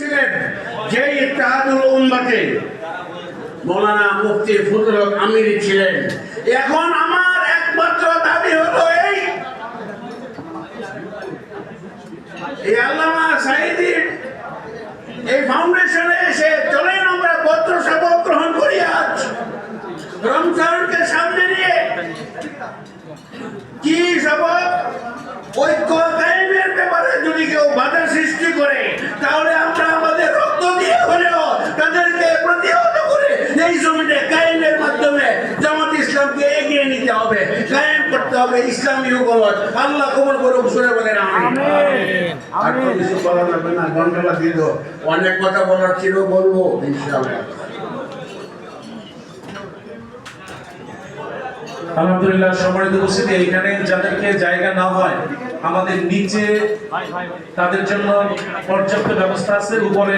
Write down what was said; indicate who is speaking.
Speaker 1: ছিলেন যে ইত্তেহাদুল উম্মাতে মৌলানা মুফতি ফজলুল হক আমিরি ছিলেন। এখন আমার একমাত্র দাবি হলো এই আল্লামা সাঈদীর এই ফাউন্ডেশনে এসে চলেন আমরা পত্র শপথ গ্রহণ করি। আজ রমজানকে সামনে নিয়ে কি শপথ? ঐক্য কায়েমের ব্যাপারে যদি কেউ বাধা সৃষ্টি করে তাহলে আমরা আমাদের রক্ত দিয়ে হলেও তাদেরকে প্রতিহত করে এই জমিনে কায়েমের মাধ্যমে জামাত ইসলামকে এগিয়ে নিতে হবে, কায়েম করতে হবে ইসলামী হুকুমত। আল্লাহ কবুল করুক, সুরে বলেন আমিন। আর তো কিছু বলা যাবে না, ঘন্টা দীর্ঘ, অনেক কথা বলার ছিল, বলবো ইনশাআল্লাহ।
Speaker 2: আলহামদুলিল্লাহ, সম্মানিত উপস্থিতি, এখানে যাদেরকে জায়গা না হয় আমাদের নিচে তাদের জন্য পর্যাপ্ত ব্যবস্থা আছে, উপরে